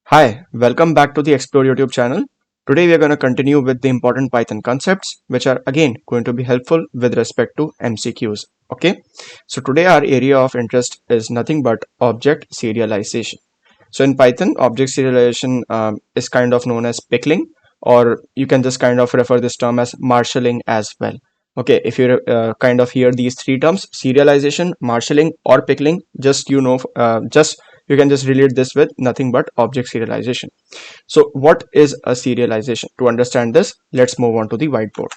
Hi, welcome back to the Explore YouTube channel. Today we are going to continue with the important Python concepts which are again going to be helpful with respect to MCQs. Okay, so today our area of interest is nothing but object serialization. So in Python, object serialization is kind of known as pickling, or you can just kind of refer this term as marshalling as well. Okay, if you kind of hear these three terms, serialization, marshalling, or pickling, just you can just relate this with nothing but object serialization. So what is a serialization? To understand this, let's move on to the whiteboard.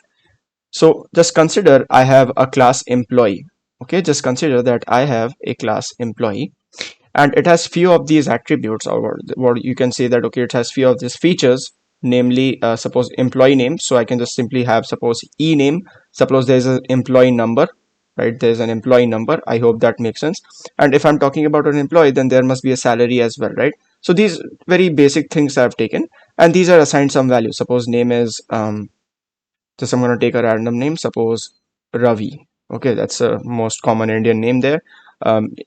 So just consider I have a class employee. Okay, just consider that I have a class employee and it has few of these attributes, or what you can say that okay, it has few of these features, namely suppose employee name. So I can just simply have suppose e name. Suppose there's an employee number, right? There's an employee number. I hope that makes sense. And if I'm talking about an employee, then there must be a salary as well, right? So these very basic things I've taken, and these are assigned some value. Suppose name is just I'm going to take a random name, suppose Ravi. Okay, that's a most common Indian name there.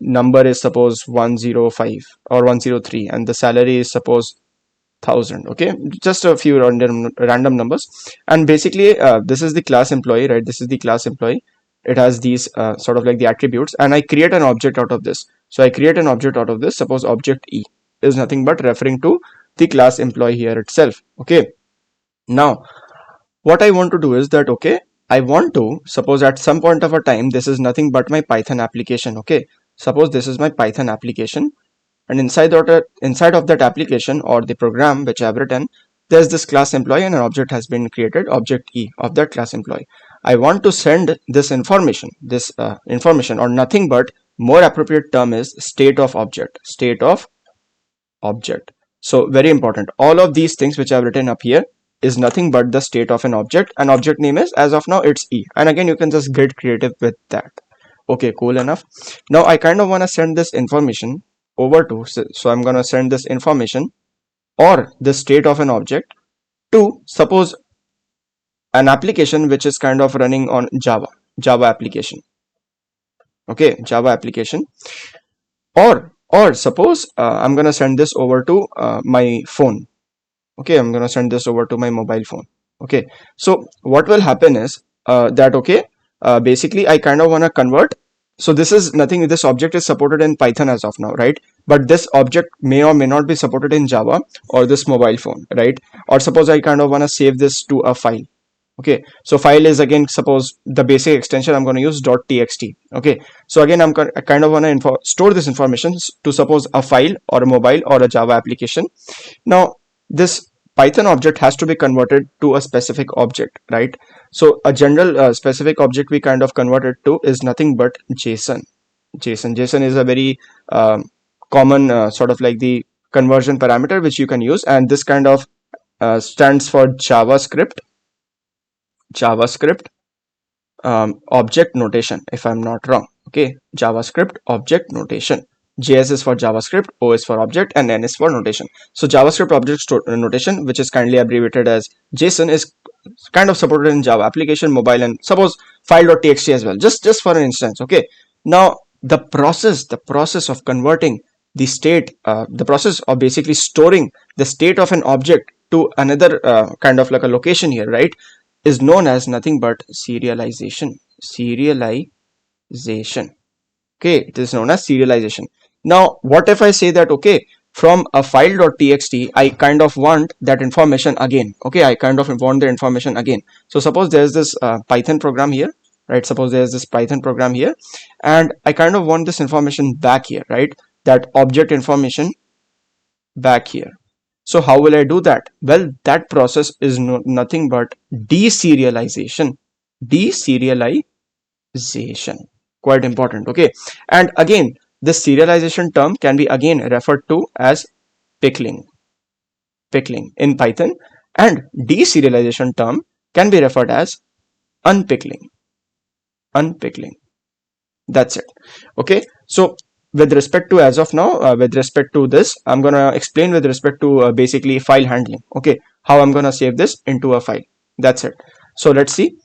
Number is suppose 105 or 103, and the salary is suppose 1000. Okay, just a few random numbers. And basically this is the class employee, right? This is the class employee. It has these sort of like the attributes, and I create an object out of this. So I create an object out of this. Suppose object E is nothing but referring to the class employee here itself. Okay, now what I want to do is that okay, I want to suppose at some point of a time, this is nothing but my Python application. Okay, suppose this is my Python application, and inside of that application or the program which I have written, there's this class employee and an object has been created, object E of that class employee. I want to send this information, or nothing but more appropriate term is state of object, So very important, all of these things which I've written up here is nothing but the state of an object, and object name is, as of now, it's E. And again, you can just get creative with that. Okay, cool enough. Now I kind of want to send this information over to, so I'm going to send this information or the state of an object to suppose an application which is kind of running on Java application. Okay, Java application, or suppose I'm going to send this over to my phone. Okay, I'm going to send this over to my mobile phone. Okay, so what will happen is that okay, basically I kind of want to convert. So this is nothing, this object is supported in Python as of now, right? But this object may or may not be supported in Java or this mobile phone, right? Or suppose I kind of want to save this to a file. Okay, so file is again, suppose the basic extension I'm going to use .txt. Okay, so again I kind of want to store this information to suppose a file or a mobile or a Java application. Now this Python object has to be converted to a specific object, right? So a general specific object we kind of convert it to is nothing but JSON. JSON is a very common sort of like the conversion parameter which you can use, and this kind of stands for JavaScript object notation, if I'm not wrong. Okay, JavaScript object notation. JS is for JavaScript, O is for object, and N is for notation. So JavaScript object notation, which is kindly abbreviated as JSON, is kind of supported in Java application, mobile, and suppose file.txt as well. Just for an instance. Okay, now the process of converting the state, the process of basically storing the state of an object to another kind of like a location here, right, is known as nothing but serialization. Okay, it is known as serialization. Now what if I say that okay, from a file.txt I kind of want that information again. Okay, I kind of want the information again. So suppose there's this Python program here, right? Suppose there's this Python program here, and I kind of want this information back here, right? That object information back here. So how will I do that? Well, that process is nothing but deserialization. Quite important. Okay, and again, this serialization term can be again referred to as pickling in Python, and deserialization term can be referred as unpickling. That's it. Okay, so with respect to, as of now, with respect to this, I'm gonna explain with respect to basically file handling. Okay, how I'm gonna save this into a file. That's it. So let's see.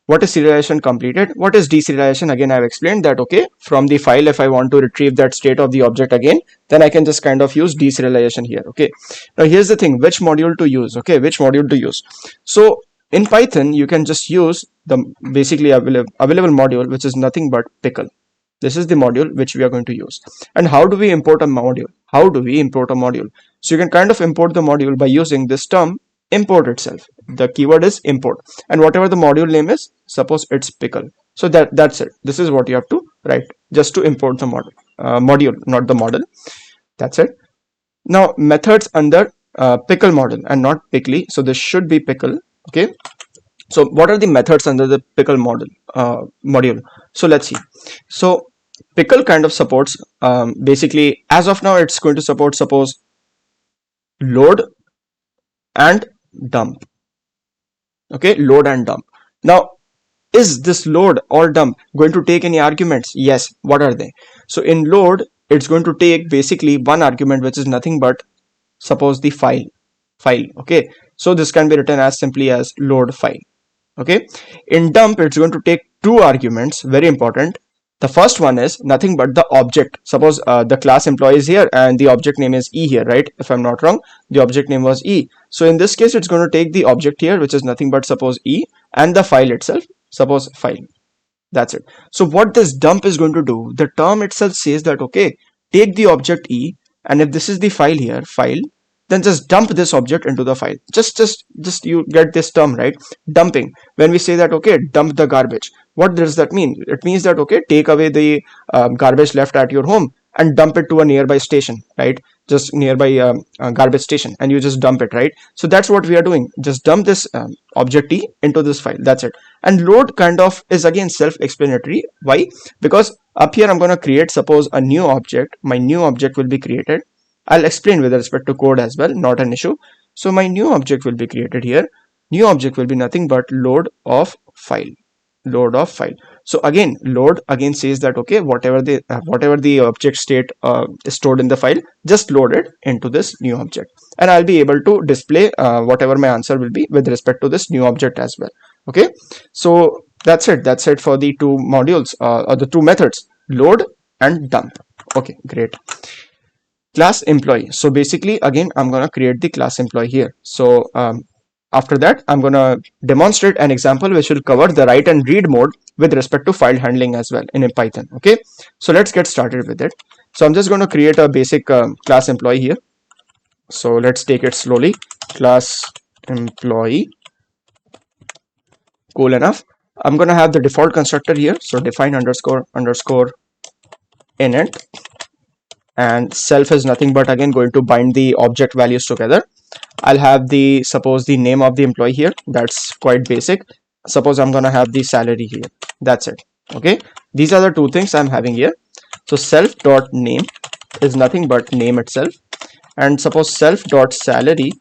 What is serialization completed? What is deserialization? Again, I've explained that, okay, from the file, if I want to retrieve that state of the object again, then I can just kind of use deserialization here. Okay, now here's the thing, which module to use. Okay, which module to use. So in Python, you can just use the basically available module, which is nothing but pickle. This is the module which we are going to use. And how do we import a module? How do we import a module? So you can kind of import the module by using this term import itself. The keyword is import, and whatever the module name is, suppose it's pickle. So that's it. This is what you have to write just to import the module, not the model. That's it. Now methods under pickle model and not pickly. So this should be pickle. Okay. So what are the methods under the pickle module? So let's see. So pickle kind of supports basically, as of now, it's going to support, suppose, load and dump. Okay, load and dump. Now, is this load or dump going to take any arguments? Yes. What are they? So in load, it's going to take basically one argument, which is nothing but, suppose, the file. Okay, so this can be written as simply as load file. Okay, in dump, it's going to take two arguments, very important. The first one is nothing but the object. Suppose the class employee is here and the object name is E here, right? If I'm not wrong, the object name was E. So in this case, it's going to take the object here, which is nothing but, suppose, E, and the file itself, suppose, file. That's it. So what this dump is going to do, the term itself says that, okay, take the object E, and if this is the file here, file, then just dump this object into the file. Just you get this term, right? Dumping. When we say that, okay, dump the garbage, what does that mean? It means that, okay, take away the garbage left at your home and dump it to a nearby station, right? Just nearby garbage station, and you just dump it, right? So that's what we are doing. Just dump this object E into this file. That's it. And load kind of is again self-explanatory. Why? Because up here I'm going to create, suppose, a new object. My new object will be created. I'll explain with respect to code as well, not an issue. So my new object will be created here. New object will be nothing but load of file. Load of file. So again, load again says that, okay, whatever the object state is stored in the file, just load it into this new object, and I'll be able to display whatever my answer will be with respect to this new object as well. Okay, so that's it for the two modules or the two methods, load and dump. Okay, great. Class employee. So basically, again, I'm going to create the class employee here. So after that, I'm going to demonstrate an example which will cover the write and read mode with respect to file handling as well in Python. Okay, so let's get started with it. So I'm just going to create a basic class employee here. So let's take it slowly. Class employee, cool enough. I'm going to have the default constructor here. So define underscore init, and self is nothing but, again, going to bind the object values together. I'll have the, suppose, the name of the employee here. That's quite basic. Suppose I'm going to have the salary here. That's it. Okay, these are the two things I'm having here. So self dot name is nothing but name itself, and suppose self dot salary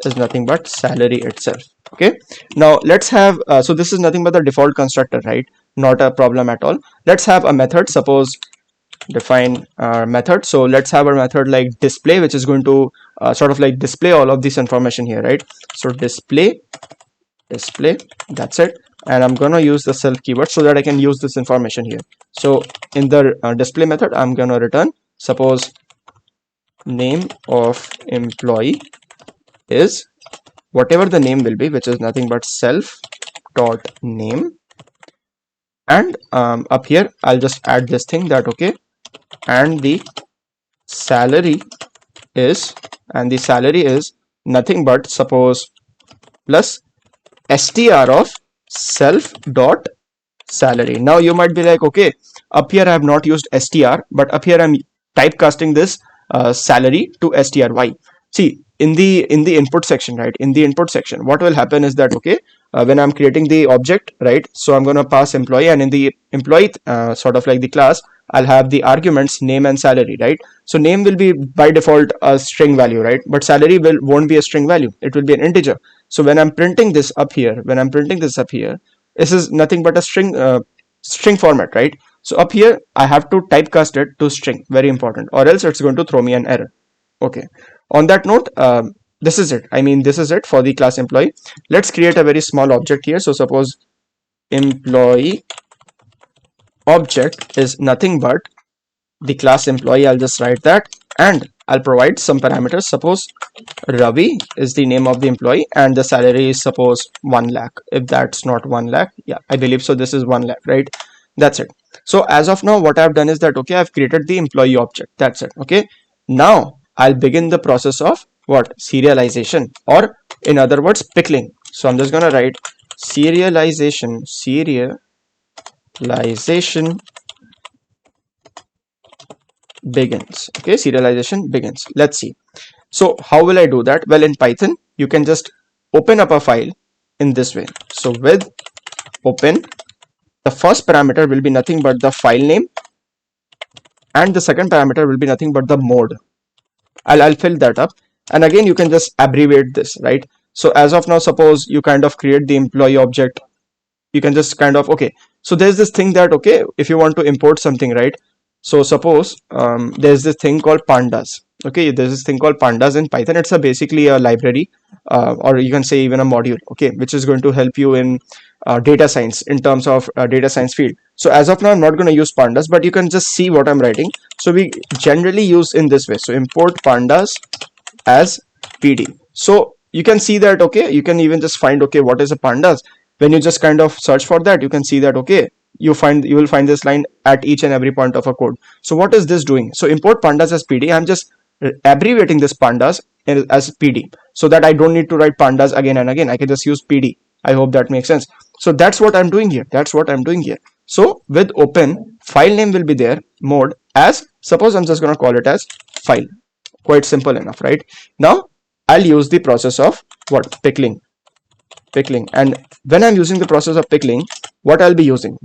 is nothing but salary itself. Okay, now let's have so this is nothing but the default constructor, right? Not a problem at all. Let's have a method. Suppose define our method. So let's have a method like display, which is going to sort of like display all of this information here, right? So display, that's it. And I'm gonna use the self keyword so that I can use this information here. So in the display method, I'm gonna return, suppose, name of employee is whatever the name will be, which is nothing but self dot name. And up here I'll just add this thing that, okay, and the salary is nothing but, suppose, plus str of self dot salary. Now you might be like, okay, up here I have not used str, but up here I'm typecasting this salary to str. Why? See, in the input section, right? In the input section, what will happen is that, okay, when I'm creating the object, right? So I'm going to pass employee, and in the employee sort of like the class, I'll have the arguments name and salary, right? So name will be by default a string value, right? But salary won't be a string value. It will be an integer. So when I'm printing this up here, this is nothing but a string format, right? So up here I have to typecast it to string, very important, or else it's going to throw me an error. Okay. On that note, this is it. I mean, this is it for the class employee. Let's create a very small object here. So suppose employee object is nothing but the class employee. I'll just write that, and I'll provide some parameters. Suppose Ravi is the name of the employee and the salary is suppose 1 lakh. If that's not 1 lakh, yeah, I believe so, this is 1 lakh, right? That's it. So as of now, what I've done is that, okay, I've created the employee object. That's it. Okay, now I'll begin the process of what? Serialization, or in other words, pickling. So I'm just gonna write serialization begins. Okay, serialization begins. Let's see. So how will I do that? Well, in Python, you can just open up a file in this way. So with open, the first parameter will be nothing but the file name, and the second parameter will be nothing but the mode. I'll fill that up, and again you can just abbreviate this, right? So as of now, suppose you kind of create the employee object, you can just kind of, okay, so there's this thing that, okay, if you want to import something, right? So suppose there's this thing called pandas. Okay, there's this thing called pandas in Python. It's basically a library, or you can say even a module, okay, which is going to help you in data science, in terms of data science field. So as of now, I'm not going to use pandas, but you can just see what I'm writing. So we generally use in this way. So import pandas as PD. So you can see that, okay, you can even just find, okay, what is a pandas. When you just kind of search for that, you can see that, okay, you will find this line at each and every point of a code. So what is this doing? So import pandas as PD. I'm just abbreviating this pandas as PD, so that I don't need to write pandas again and again. I can just use PD. I hope that makes sense. So that's what I'm doing here. So with open, file name will be there, mode as, suppose I'm just going to call it as file. Quite simple enough, right? Now I'll use the process of what? Pickling. And when I'm using the process of pickling, what I'll be using?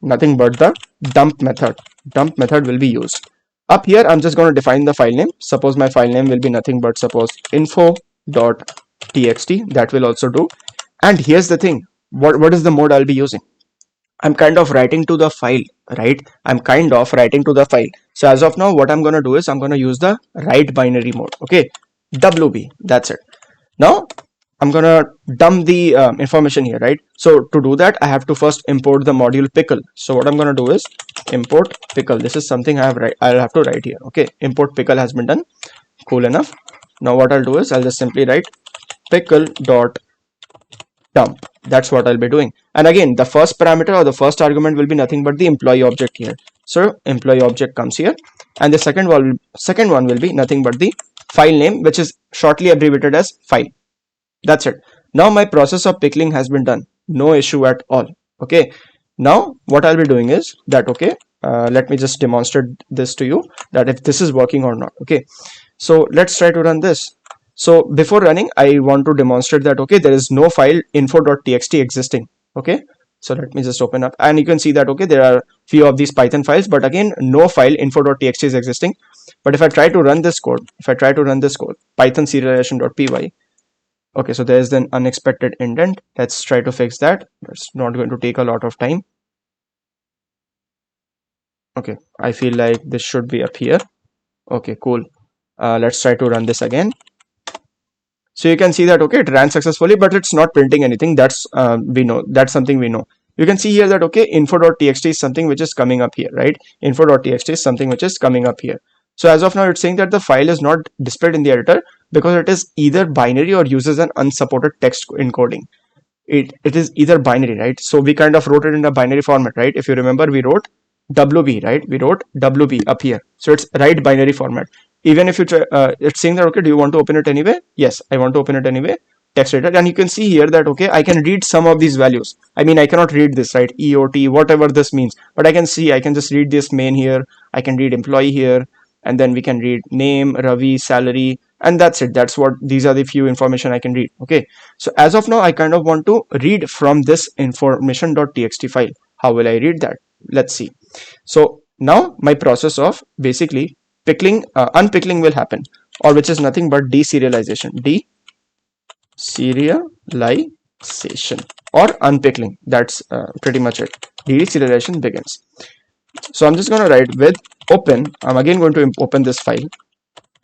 Nothing but the dump method. Dump method will be used. Up here, I'm just going to define the file name. Suppose my file name will be nothing but suppose info.txt. That will also do. And here's the thing. What is the mode I'll be using? I'm kind of writing to the file, right? So as of now, what I'm going to do is I'm going to use the write binary mode. Okay, WB. That's it. Now I'm gonna dump the information here, right? So to do that, I have to first import the module pickle. So what I'm gonna do is import pickle. This is something I'll have to write here. Okay, import pickle has been done. Cool enough. Now what I'll do is I'll just simply write pickle dot dump. That's what I'll be doing. And again, the first parameter or the first argument will be nothing but the employee object here. So employee object comes here, and the second one will be nothing but the file name, which is shortly abbreviated as file. That's it. Now my process of pickling has been done. No issue at all. Okay. Now what I'll be doing is that, okay, let me just demonstrate this to you, that if this is working or not. Okay. So let's try to run this. So before running, I want to demonstrate that, okay, there is no file info.txt existing. Okay. So let me just open up, and you can see that, okay, there are few of these Python files, but again, no file info.txt is existing. But if I try to run this code, Python serialization.py, okay, so there is an unexpected indent. Let's try to fix that. It's not going to take a lot of time. Okay, I feel like this should be up here. Okay, cool. Let's try to run this again. So you can see that, okay, it ran successfully, but it's not printing anything. That's something we know. You can see here that, okay, info.txt is something which is coming up here, right? Info.txt is something which is coming up here. So as of now, it's saying that the file is not displayed in the editor because it is either binary or uses an unsupported text encoding. It is either binary, right? So we kind of wrote it in a binary format, right? If you remember, we wrote WB, right? We wrote WB up here. So it's write binary format. Even if you try, it's saying that, okay, do you want to open it anyway? Yes, I want to open it anyway. Text editor, and you can see here that, okay, I can read some of these values. I mean, I cannot read this, right? EOT, whatever this means, but I can just read this main here. I can read employee here, and then we can read name, Ravi, salary, and that's it. These are the few information I can read. Okay, so as of now, I kind of want to read from this information.txt file. How will I read that? Let's see. So now my process of basically pickling, unpickling will happen, or which is nothing but deserialization. Deserialization or unpickling. That's pretty much it. Deserialization begins. So I'm just going to write with open. I'm again going to open this file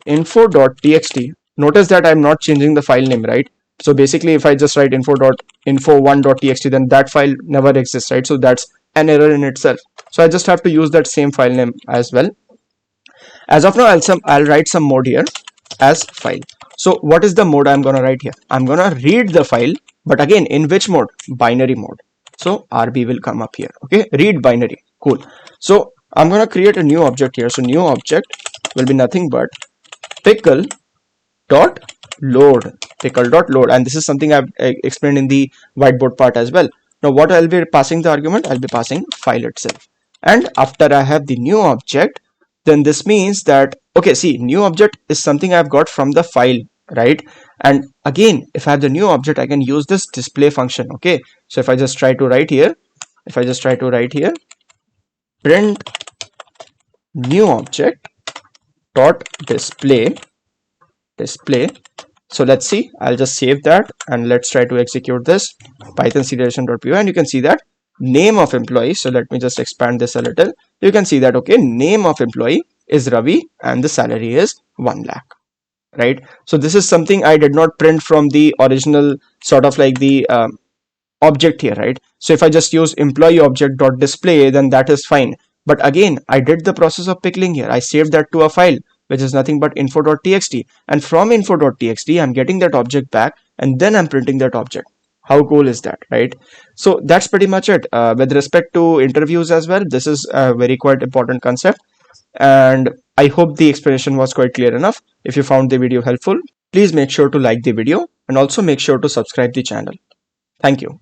info.txt. Notice that I'm not changing the file name, right? So basically if I just write info1.txt, then that file never exists, right? So that's an error in itself. So I just have to use that same file name as well. As of now, I'll write some mode here as file. So what is the mode I'm gonna write here? I'm gonna read the file, but again, in which mode? Binary mode. So RB will come up here. Okay, read binary. Cool. So I'm gonna create a new object here. So new object will be nothing but pickle dot load, and this is something I've explained in the whiteboard part as well. Now what I'll be passing the argument, I'll be passing file itself, and after I have the new object, then this means that, okay, see, new object is something I've got from the file, right? And again, if I have the new object, I can use this display function. Okay, so if I just try to write here, print new object dot display. So let's see, I'll just save that and let's try to execute this python cdation.py, and you can see that name of employee. So let me just expand this a little. You can see that, okay, name of employee is Ravi and the salary is 1 lakh, right? So this is something I did not print from the original sort of like the object here, right? So if I just use employee object dot display, then that is fine. But again, I did the process of pickling here. I saved that to a file which is nothing but info.txt, and from info.txt I'm getting that object back, and then I'm printing that object. How cool is that, right? So that's pretty much it. With respect to interviews as well, this is a very quite important concept, and I hope the explanation was quite clear enough. If you found the video helpful, please make sure to like the video and also make sure to subscribe the channel. Thank you.